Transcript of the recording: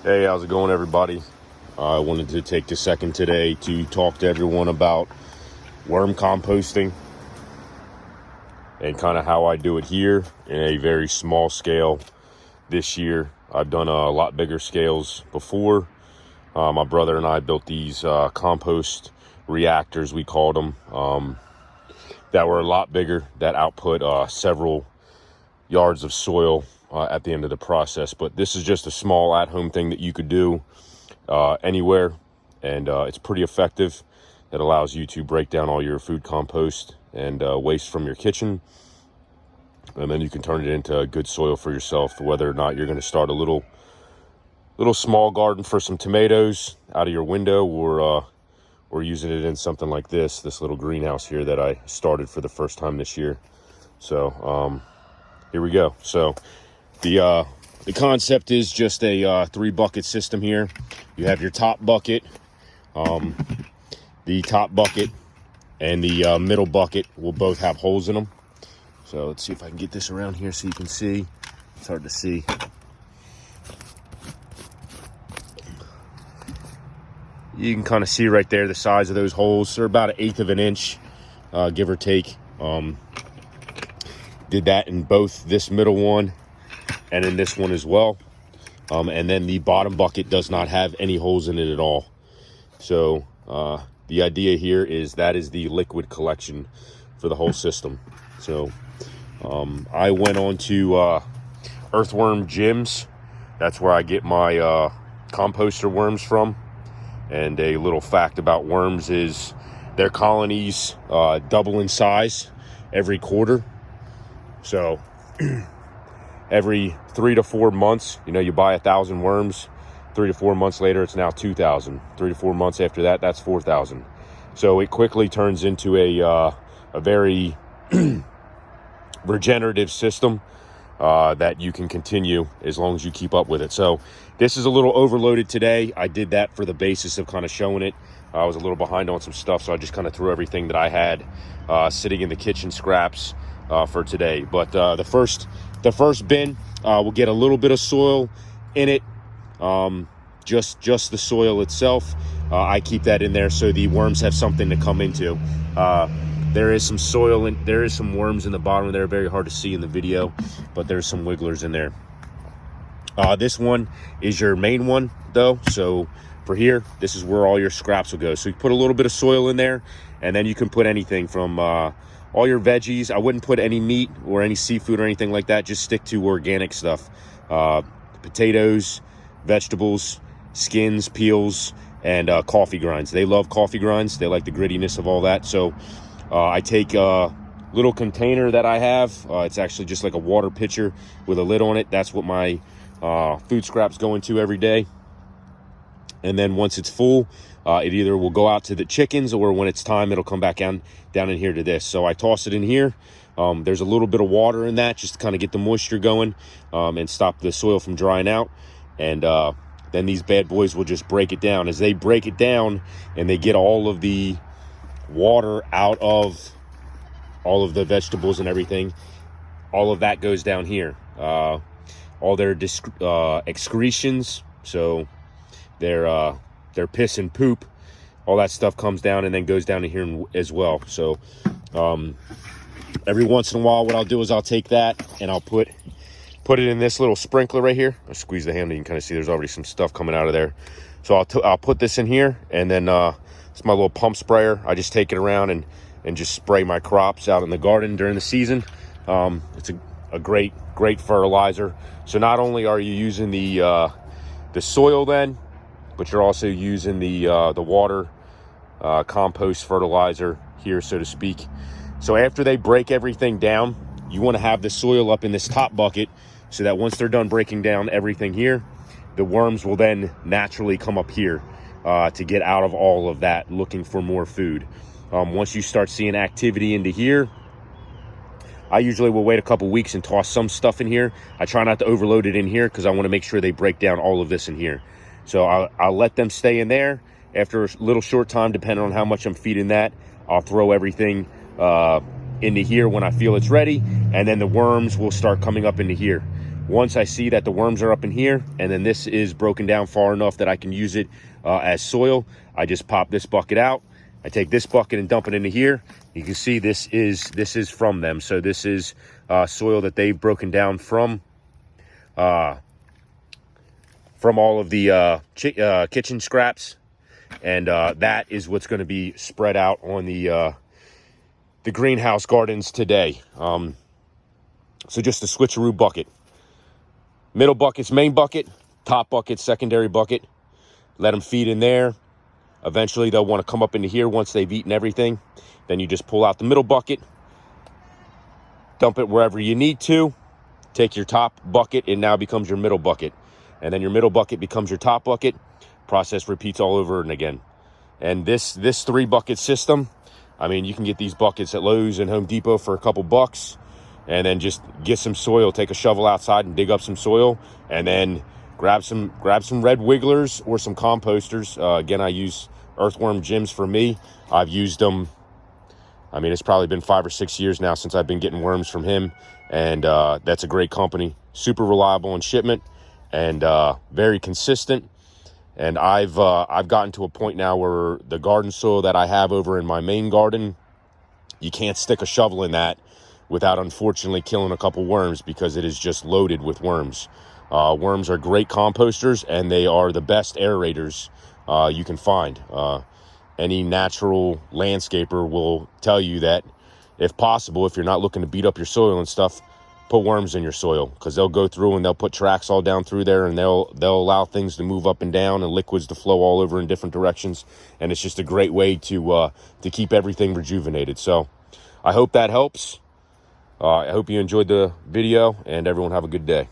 Hey, how's it going, everybody? I wanted to take a second today to talk to everyone about worm composting and kind of how I do it here in a very small scale this year. I've done a lot bigger scales before. My brother and I built these compost reactors, we called them, that were a lot bigger, that output several yards of soil at the end of the process. But this is just a small at-home thing that you could do anywhere, and it's pretty effective. It allows you to break down all your food compost and waste from your kitchen, and then you can turn it into good soil for yourself, whether or not you're going to start a little small garden for some tomatoes out of your window, or using it in something like this little greenhouse here that I started for the first time this year. So here we go. So the concept is just a 3-bucket system here. You have your top bucket, the top bucket and the middle bucket will both have holes in them. So let's see if I can get this around here so you can see. It's hard to see. You can kind of see right there the size of those holes. They're about 1/8 of an inch, give or take. Did that in both this middle one and in this one as well. And then the bottom bucket does not have any holes in it at all. So the idea here is that is the liquid collection for the whole system. So I went on to Earthworm Jim's. That's where I get my composter worms from. And a little fact about worms is their colonies double in size every quarter. So every 3 to 4 months, you buy 1,000 worms. 3 to 4 months later, it's now 2,000. 3 to 4 months after that, that's 4,000. So it quickly turns into a very regenerative system that you can continue as long as you keep up with it. So this is a little overloaded today. I did that for the basis of kind of showing it. I was a little behind on some stuff, so I just kind of threw everything that I had sitting in the kitchen scraps for today. But the first bin will get a little bit of soil in it, just the soil itself. I keep that in there so the worms have something to come into. There is some soil and there is some worms in the bottom there. Very hard to see in the video, but there's some wigglers in there. This one is your main one though. So for here, this is where all your scraps will go. So you put a little bit of soil in there, and then you can put anything from all your veggies. I wouldn't put any meat or any seafood or anything like that. Just stick to organic stuff. Potatoes, vegetables, skins, peels, and coffee grinds. They love coffee grinds. They like the grittiness of all that. So I take a little container that I have. It's actually just like a water pitcher with a lid on it. That's what my food scraps go into every day. And then once it's full, it either will go out to the chickens, or when it's time, it'll come back down in here to this. So I toss it in here. There's a little bit of water in that just to kind of get the moisture going and stop the soil from drying out. And then these bad boys will just break it down. As they break it down and they get all of the water out of all of the vegetables and everything, all of that goes down here. All their excretions, so their piss and poop, all that stuff comes down and then goes down in here as well. So every once in a while, what I'll do is I'll take that and I'll put it in this little sprinkler right here. I'll squeeze the handle. You can kind of see there's already some stuff coming out of there. So I'll put this in here, and then it's my little pump sprayer. I just take it around and just spray my crops out in the garden during the season. It's a great fertilizer. So not only are you using the soil then, but you're also using the water compost fertilizer here, so to speak. So after they break everything down, you want to have the soil up in this top bucket so that once they're done breaking down everything here, the worms will then naturally come up here to get out of all of that, looking for more food. Once you start seeing activity into here, I usually will wait a couple weeks and toss some stuff in here. I try not to overload it in here because I want to make sure they break down all of this in here. So I'll let them stay in there. After a little short time, depending on how much I'm feeding that, I'll throw everything into here when I feel it's ready, and then the worms will start coming up into here. Once I see that the worms are up in here, and then this is broken down far enough that I can use it as soil, I just pop this bucket out. I take this bucket and dump it into here. You can see this is from them. So this is soil that they've broken down from all of the kitchen scraps, and that is what's going to be spread out on the greenhouse gardens today. So just a switcheroo bucket. Middle bucket's main bucket, top bucket secondary bucket. Let them feed in there. Eventually they'll want to come up into here once they've eaten everything. Then you just pull out the middle bucket, dump it wherever you need to. Take your top bucket, it now becomes your middle bucket. And then your middle bucket becomes your top bucket. Process repeats all over and again. And this 3-bucket system, I mean, you can get these buckets at Lowe's and Home Depot for a couple bucks. And then just get some soil, take a shovel outside and dig up some soil, and then grab some red wigglers or some composters. Again, I use Earthworm Jims for me. I've used them, I mean, it's probably been 5 or 6 years now since I've been getting worms from him, and that's a great company, super reliable in shipment, and very consistent. And I've gotten to a point now where the garden soil that I have over in my main garden, you can't stick a shovel in that without unfortunately killing a couple worms, because it is just loaded with worms. Worms are great composters, and they are the best aerators you can find. Any natural landscaper will tell you that, if possible, if you're not looking to beat up your soil and stuff, put worms in your soil, because they'll go through and they'll put tracks all down through there, and they'll allow things to move up and down and liquids to flow all over in different directions. And it's just a great way to keep everything rejuvenated. So I hope that helps. I hope you enjoyed the video, and everyone have a good day.